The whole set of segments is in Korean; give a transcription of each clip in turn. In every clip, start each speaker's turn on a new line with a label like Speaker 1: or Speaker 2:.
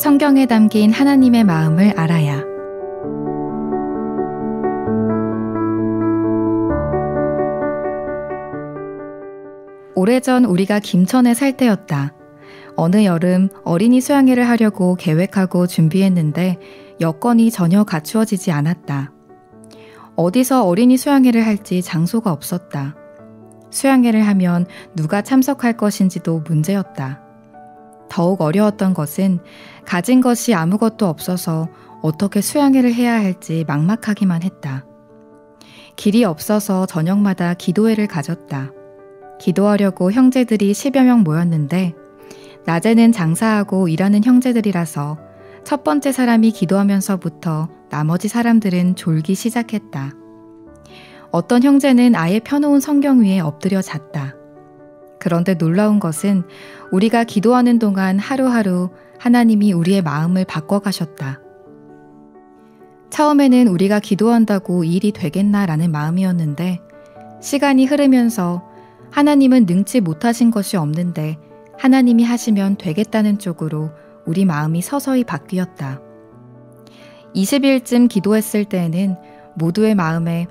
Speaker 1: 성경에 담긴 하나님의 마음을 알아야. 오래전 우리가 김천에 살 때였다. 어느 여름 어린이 수양회를 하려고 계획하고 준비했는데 여건이 전혀 갖추어지지 않았다. 어디서 어린이 수양회를 할지 장소가 없었다. 수양회를 하면 누가 참석할 것인지도 문제였다. 더욱 어려웠던 것은 가진 것이 아무것도 없어서 어떻게 수양회를 해야 할지 막막하기만 했다. 길이 없어서 저녁마다 기도회를 가졌다. 기도하려고 형제들이 10여 명 모였는데 낮에는 장사하고 일하는 형제들이라서 첫 번째 사람이 기도하면서부터 나머지 사람들은 졸기 시작했다. 어떤 형제는 아예 펴놓은 성경 위에 엎드려 잤다. 그런데 놀라운 것은 우리가 기도하는 동안 하루하루 하나님이 우리의 마음을 바꿔가셨다. 처음에는 우리가 기도한다고 이 일이 되겠나라는 마음이었는데 시간이 흐르면서 하나님은 능치 못하신 것이 없는데 하나님이 하시면 되겠다는 쪽으로 우리 마음이 서서히 바뀌었다. 20일쯤 기도했을 때에는 모두의 마음에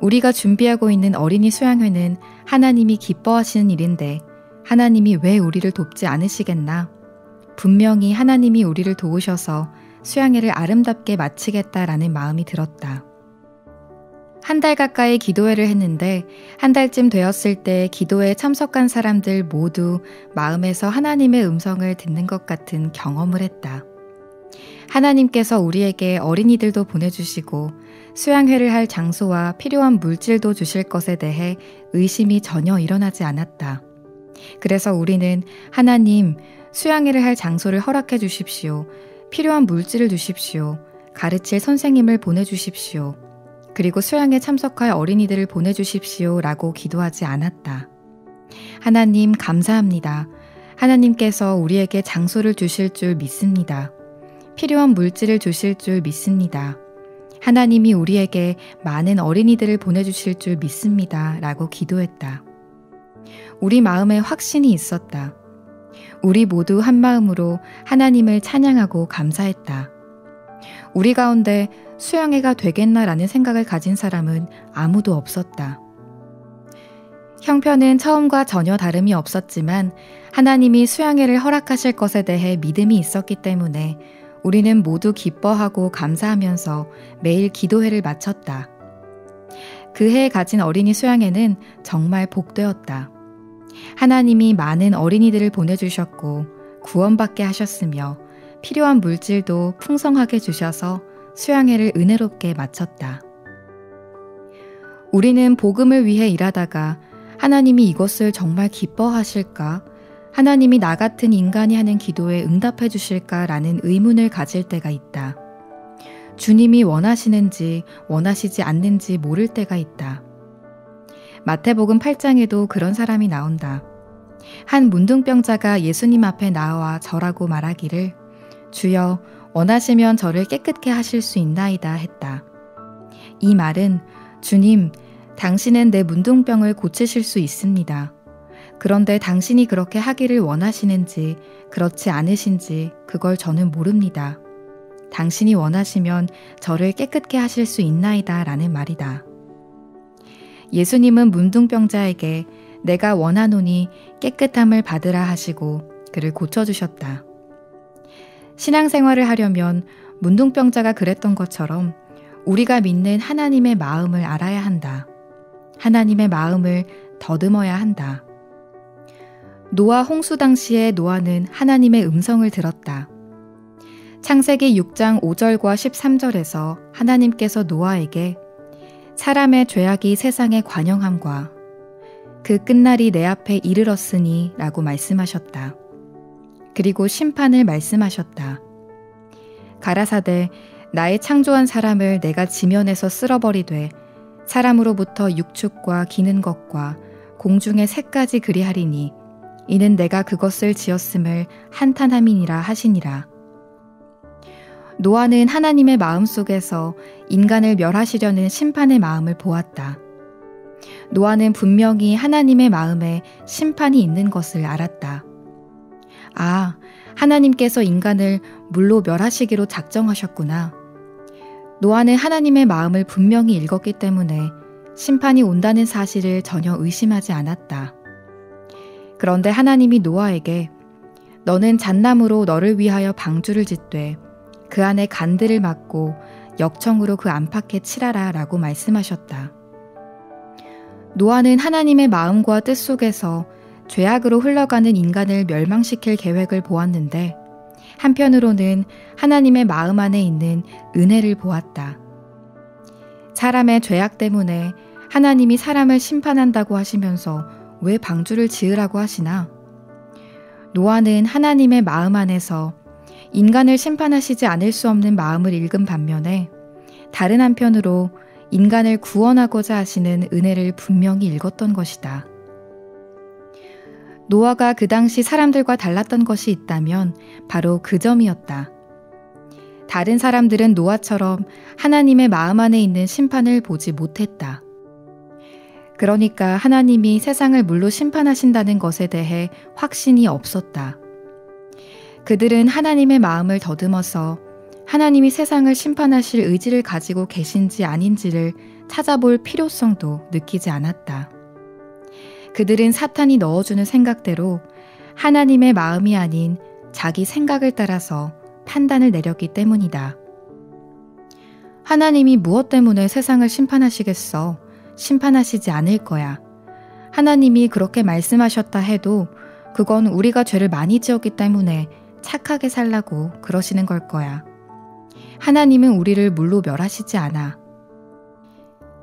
Speaker 1: 우리가 준비하고 있는 어린이 수양회는 하나님이 기뻐하시는 일인데 하나님이 왜 우리를 돕지 않으시겠나? 분명히 하나님이 우리를 도우셔서 수양회를 아름답게 마치겠다라는 마음이 들었다. 한 달 가까이 기도회를 했는데 한 달쯤 되었을 때 기도회에 참석한 사람들 모두 마음에서 하나님의 음성을 듣는 것 같은 경험을 했다. 하나님께서 우리에게 어린이들도 보내주시고 수양회를 할 장소와 필요한 물질도 주실 것에 대해 의심이 전혀 일어나지 않았다. 그래서 우리는 하나님, 수양회를 할 장소를 허락해 주십시오. 필요한 물질을 주십시오. 가르칠 선생님을 보내주십시오. 그리고 수양에 참석할 어린이들을 보내주십시오 라고 기도하지 않았다. 하나님 감사합니다. 하나님께서 우리에게 장소를 주실 줄 믿습니다. 필요한 물질을 주실 줄 믿습니다. 하나님이 우리에게 많은 어린이들을 보내주실 줄 믿습니다 라고 기도했다. 우리 마음에 확신이 있었다. 우리 모두 한 마음으로 하나님을 찬양하고 감사했다. 우리 가운데 수양회가 되겠나라는 생각을 가진 사람은 아무도 없었다. 형편은 처음과 전혀 다름이 없었지만 하나님이 수양회를 허락하실 것에 대해 믿음이 있었기 때문에 우리는 모두 기뻐하고 감사하면서 매일 기도회를 마쳤다. 그 해 가진 어린이 수양회는 정말 복되었다. 하나님이 많은 어린이들을 보내주셨고 구원받게 하셨으며 필요한 물질도 풍성하게 주셔서 수양회를 은혜롭게 마쳤다. 우리는 복음을 위해 일하다가 하나님이 이것을 정말 기뻐하실까? 하나님이 나 같은 인간이 하는 기도에 응답해 주실까라는 의문을 가질 때가 있다. 주님이 원하시는지 원하시지 않는지 모를 때가 있다. 마태복음 8장에도 그런 사람이 나온다. 한 문둥병자가 예수님 앞에 나와 절하고 말하기를 주여 원하시면 저를 깨끗게 하실 수 있나이다 했다. 이 말은 주님, 당신은 내 문둥병을 고치실 수 있습니다. 그런데 당신이 그렇게 하기를 원하시는지 그렇지 않으신지 그걸 저는 모릅니다. 당신이 원하시면 저를 깨끗게 하실 수 있나이다 라는 말이다. 예수님은 문둥병자에게 내가 원하노니 깨끗함을 받으라 하시고 그를 고쳐주셨다. 신앙생활을 하려면 문둥병자가 그랬던 것처럼 우리가 믿는 하나님의 마음을 알아야 한다. 하나님의 마음을 더듬어야 한다. 노아 홍수 당시에 노아는 하나님의 음성을 들었다. 창세기 6장 5절과 13절에서 하나님께서 노아에게 사람의 죄악이 세상에 관영함과 그 끝날이 내 앞에 이르렀으니 라고 말씀하셨다. 그리고 심판을 말씀하셨다. 가라사대 나의 창조한 사람을 내가 지면에서 쓸어버리되 사람으로부터 육축과 기는 것과 공중의 새까지 그리하리니 이는 내가 그것을 지었음을 한탄함이니라 하시니라. 노아는 하나님의 마음속에서 인간을 멸하시려는 심판의 마음을 보았다. 노아는 분명히 하나님의 마음에 심판이 있는 것을 알았다. 아, 하나님께서 인간을 물로 멸하시기로 작정하셨구나. 노아는 하나님의 마음을 분명히 읽었기 때문에 심판이 온다는 사실을 전혀 의심하지 않았다. 그런데 하나님이 노아에게 너는 잣나무로 너를 위하여 방주를 짓되 그 안에 간들을 막고 역청으로 그 안팎에 칠하라 라고 말씀하셨다. 노아는 하나님의 마음과 뜻 속에서 죄악으로 흘러가는 인간을 멸망시킬 계획을 보았는데 한편으로는 하나님의 마음 안에 있는 은혜를 보았다. 사람의 죄악 때문에 하나님이 사람을 심판한다고 하시면서 왜 방주를 지으라고 하시나? 노아는 하나님의 마음 안에서 인간을 심판하시지 않을 수 없는 마음을 읽은 반면에 다른 한편으로 인간을 구원하고자 하시는 은혜를 분명히 읽었던 것이다. 노아가 그 당시 사람들과 달랐던 것이 있다면 바로 그 점이었다. 다른 사람들은 노아처럼 하나님의 마음 안에 있는 심판을 보지 못했다. 그러니까 하나님이 세상을 물로 심판하신다는 것에 대해 확신이 없었다. 그들은 하나님의 마음을 더듬어서 하나님이 세상을 심판하실 의지를 가지고 계신지 아닌지를 찾아볼 필요성도 느끼지 않았다. 그들은 사탄이 넣어주는 생각대로 하나님의 마음이 아닌 자기 생각을 따라서 판단을 내렸기 때문이다. 하나님이 무엇 때문에 세상을 심판하시겠어? 심판하시지 않을 거야. 하나님이 그렇게 말씀하셨다 해도 그건 우리가 죄를 많이 지었기 때문에 착하게 살라고 그러시는 걸 거야. 하나님은 우리를 물로 멸하시지 않아.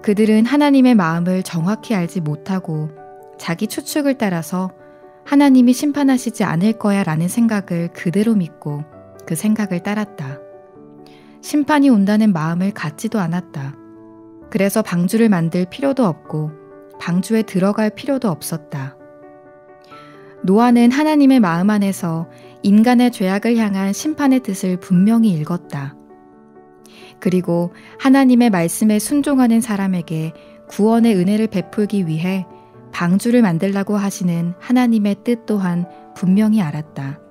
Speaker 1: 그들은 하나님의 마음을 정확히 알지 못하고 자기 추측을 따라서 하나님이 심판하시지 않을 거야 라는 생각을 그대로 믿고 그 생각을 따랐다. 심판이 온다는 마음을 갖지도 않았다. 그래서 방주를 만들 필요도 없고 방주에 들어갈 필요도 없었다. 노아는 하나님의 마음 안에서 인간의 죄악을 향한 심판의 뜻을 분명히 읽었다. 그리고 하나님의 말씀에 순종하는 사람에게 구원의 은혜를 베풀기 위해 방주를 만들라고 하시는 하나님의 뜻 또한 분명히 알았다.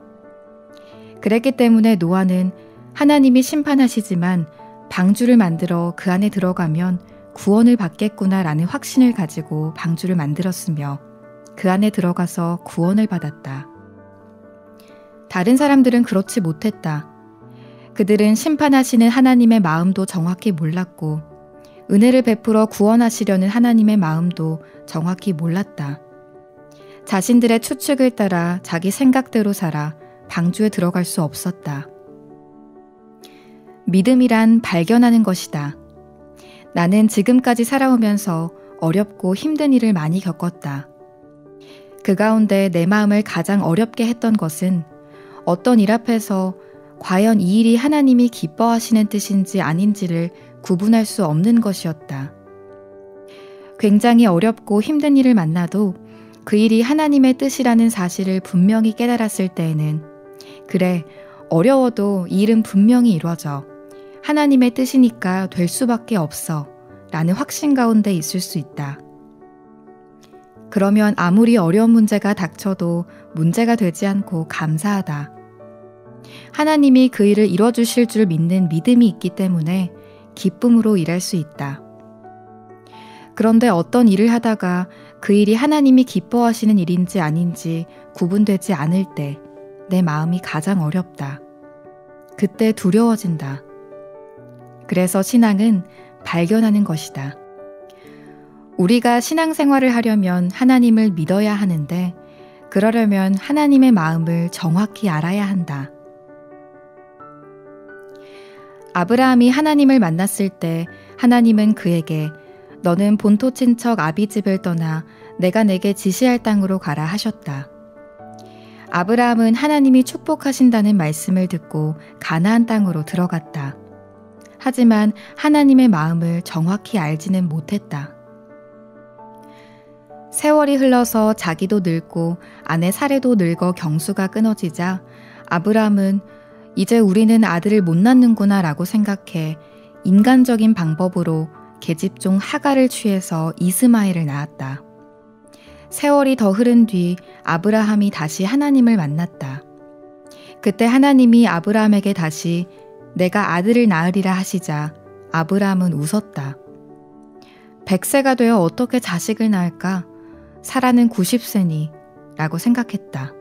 Speaker 1: 그랬기 때문에 노아는 하나님이 심판하시지만 방주를 만들어 그 안에 들어가면 구원을 받겠구나라는 확신을 가지고 방주를 만들었으며 그 안에 들어가서 구원을 받았다. 다른 사람들은 그렇지 못했다. 그들은 심판하시는 하나님의 마음도 정확히 몰랐고 은혜를 베풀어 구원하시려는 하나님의 마음도 정확히 몰랐다. 자신들의 추측을 따라 자기 생각대로 살아 방주에 들어갈 수 없었다. 믿음이란 발견하는 것이다. 나는 지금까지 살아오면서 어렵고 힘든 일을 많이 겪었다. 그 가운데 내 마음을 가장 어렵게 했던 것은 어떤 일 앞에서 과연 이 일이 하나님이 기뻐하시는 뜻인지 아닌지를 구분할 수 없는 것이었다. 굉장히 어렵고 힘든 일을 만나도 그 일이 하나님의 뜻이라는 사실을 분명히 깨달았을 때에는 그래, 어려워도 이 일은 분명히 이루어져. 하나님의 뜻이니까 될 수밖에 없어. 라는 확신 가운데 있을 수 있다. 그러면 아무리 어려운 문제가 닥쳐도 문제가 되지 않고 감사하다. 하나님이 그 일을 이뤄주실 줄 믿는 믿음이 있기 때문에 기쁨으로 일할 수 있다. 그런데 어떤 일을 하다가 그 일이 하나님이 기뻐하시는 일인지 아닌지 구분되지 않을 때 내 마음이 가장 어렵다. 그때 두려워진다. 그래서 신앙은 발견하는 것이다. 우리가 신앙생활을 하려면 하나님을 믿어야 하는데 그러려면 하나님의 마음을 정확히 알아야 한다. 아브라함이 하나님을 만났을 때 하나님은 그에게 너는 본토 친척 아비집을 떠나 내가 내게 지시할 땅으로 가라 하셨다. 아브라함은 하나님이 축복하신다는 말씀을 듣고 가나안 땅으로 들어갔다. 하지만 하나님의 마음을 정확히 알지는 못했다. 세월이 흘러서 자기도 늙고 아내 사례도 늙어 경수가 끊어지자 아브라함은 이제 우리는 아들을 못 낳는구나 라고 생각해 인간적인 방법으로 계집종 하갈을 취해서 이스마엘을 낳았다. 세월이 더 흐른 뒤 아브라함이 다시 하나님을 만났다. 그때 하나님이 아브라함에게 다시 내가 아들을 낳으리라 하시자 아브라함은 웃었다. 100세가 되어 어떻게 자식을 낳을까? 사라는 90세니 라고 생각했다.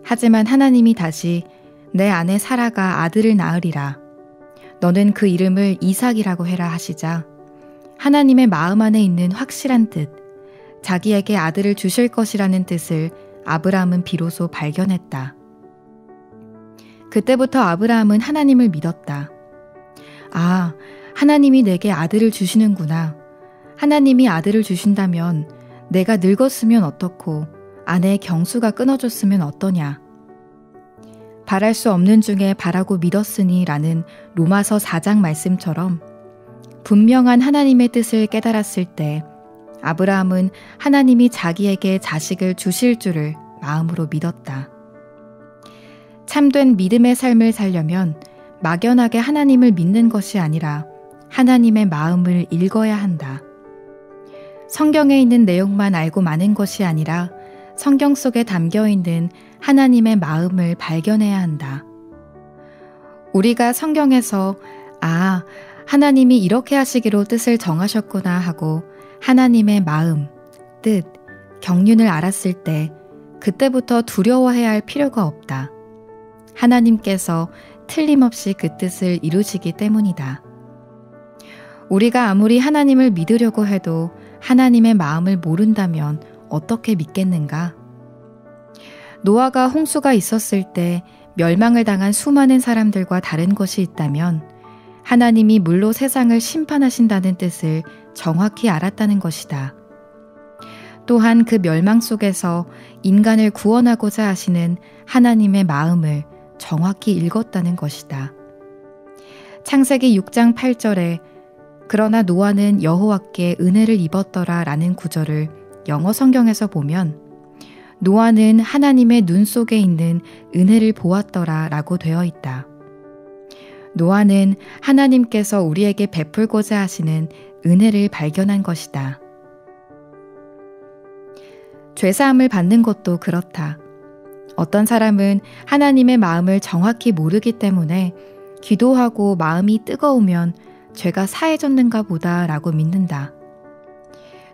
Speaker 1: 하지만 하나님이 다시 내 아내 사라가 아들을 낳으리라. 너는 그 이름을 이삭이라고 해라 하시자 하나님의 마음 안에 있는 확실한 뜻, 자기에게 아들을 주실 것이라는 뜻을 아브라함은 비로소 발견했다. 그때부터 아브라함은 하나님을 믿었다. 아, 하나님이 내게 아들을 주시는구나. 하나님이 아들을 주신다면 내가 늙었으면 어떻고 아내의 경수가 끊어졌으면 어떠냐. 바랄 수 없는 중에 바라고 믿었으니 라는 로마서 4장 말씀처럼 분명한 하나님의 뜻을 깨달았을 때 아브라함은 하나님이 자기에게 자식을 주실 줄을 마음으로 믿었다. 참된 믿음의 삶을 살려면 막연하게 하나님을 믿는 것이 아니라 하나님의 마음을 읽어야 한다. 성경에 있는 내용만 알고 마는 것이 아니라 성경 속에 담겨 있는 하나님의 마음을 발견해야 한다. 우리가 성경에서 아, 하나님이 이렇게 하시기로 뜻을 정하셨구나 하고 하나님의 마음, 뜻, 경륜을 알았을 때 그때부터 두려워해야 할 필요가 없다. 하나님께서 틀림없이 그 뜻을 이루시기 때문이다. 우리가 아무리 하나님을 믿으려고 해도 하나님의 마음을 모른다면 어떻게 믿겠는가? 노아가 홍수가 있었을 때 멸망을 당한 수많은 사람들과 다른 것이 있다면 하나님이 물로 세상을 심판하신다는 뜻을 정확히 알았다는 것이다. 또한 그 멸망 속에서 인간을 구원하고자 하시는 하나님의 마음을 정확히 읽었다는 것이다. 창세기 6장 8절에 그러나 노아는 여호와께 은혜를 입었더라 라는 구절을 영어 성경에서 보면 노아는 하나님의 눈 속에 있는 은혜를 보았더라 라고 되어 있다. 노아는 하나님께서 우리에게 베풀고자 하시는 은혜를 발견한 것이다. 죄사함을 받는 것도 그렇다. 어떤 사람은 하나님의 마음을 정확히 모르기 때문에 기도하고 마음이 뜨거우면 죄가 사해졌는가 보다 라고 믿는다.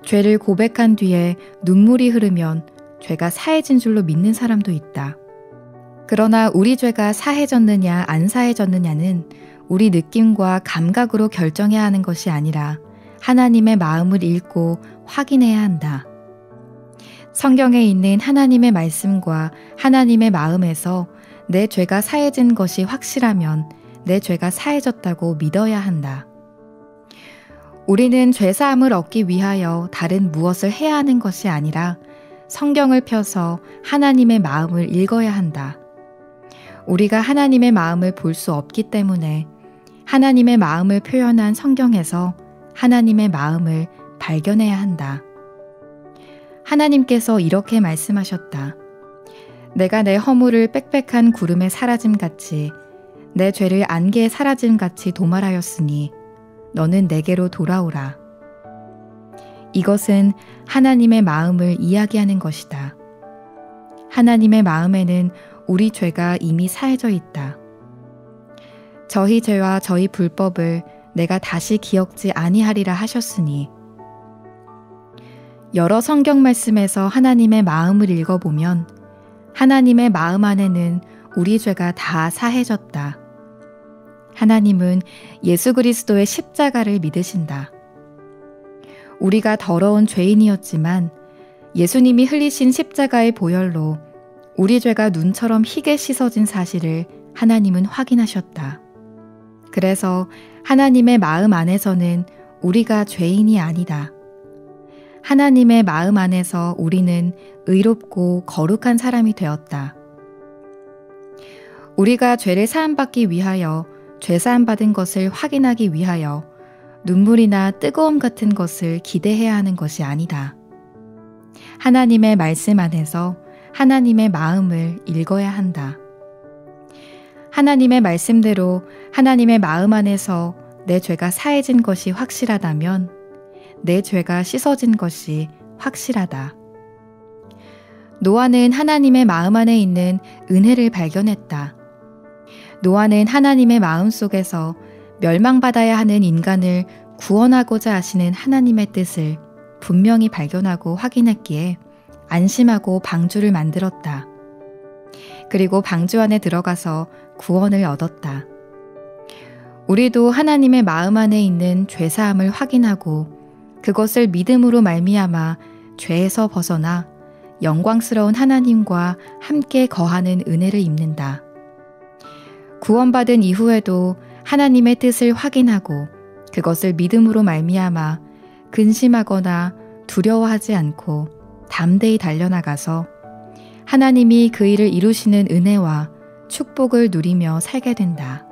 Speaker 1: 죄를 고백한 뒤에 눈물이 흐르면 죄가 사해진 줄로 믿는 사람도 있다. 그러나 우리 죄가 사해졌느냐 안 사해졌느냐는 우리 느낌과 감각으로 결정해야 하는 것이 아니라 하나님의 마음을 읽고 확인해야 한다. 성경에 있는 하나님의 말씀과 하나님의 마음에서 내 죄가 사해진 것이 확실하면 내 죄가 사해졌다고 믿어야 한다. 우리는 죄사함을 얻기 위하여 다른 무엇을 해야 하는 것이 아니라 성경을 펴서 하나님의 마음을 읽어야 한다. 우리가 하나님의 마음을 볼 수 없기 때문에 하나님의 마음을 표현한 성경에서 하나님의 마음을 발견해야 한다. 하나님께서 이렇게 말씀하셨다. 내가 내 허물을 빽빽한 구름에 사라짐같이 내 죄를 안개에 사라짐같이 도말하였으니 너는 내게로 돌아오라. 이것은 하나님의 마음을 이야기하는 것이다. 하나님의 마음에는 우리 죄가 이미 사해져 있다. 저희 죄와 저희 불법을 내가 다시 기억지 아니하리라 하셨으니 여러 성경 말씀에서 하나님의 마음을 읽어보면 하나님의 마음 안에는 우리 죄가 다 사해졌다. 하나님은 예수 그리스도의 십자가를 믿으신다. 우리가 더러운 죄인이었지만 예수님이 흘리신 십자가의 보혈로 우리 죄가 눈처럼 희게 씻어진 사실을 하나님은 확인하셨다. 그래서 하나님의 마음 안에서는 우리가 죄인이 아니다. 하나님의 마음 안에서 우리는 의롭고 거룩한 사람이 되었다. 우리가 죄를 사함받기 위하여 죄사함받은 것을 확인하기 위하여 눈물이나 뜨거움 같은 것을 기대해야 하는 것이 아니다. 하나님의 말씀 안에서 하나님의 마음을 읽어야 한다. 하나님의 말씀대로 하나님의 마음 안에서 내 죄가 사해진 것이 확실하다면 내 죄가 씻어진 것이 확실하다. 노아는 하나님의 마음 안에 있는 은혜를 발견했다. 노아는 하나님의 마음속에서 멸망받아야 하는 인간을 구원하고자 하시는 하나님의 뜻을 분명히 발견하고 확인했기에 안심하고 방주를 만들었다. 그리고 방주 안에 들어가서 구원을 얻었다. 우리도 하나님의 마음 안에 있는 죄사함을 확인하고 그것을 믿음으로 말미암아 죄에서 벗어나 영광스러운 하나님과 함께 거하는 은혜를 입는다. 구원받은 이후에도 하나님의 뜻을 확인하고 그것을 믿음으로 말미암아 근심하거나 두려워하지 않고 담대히 달려나가서 하나님이 그 일을 이루시는 은혜와 축복을 누리며 살게 된다.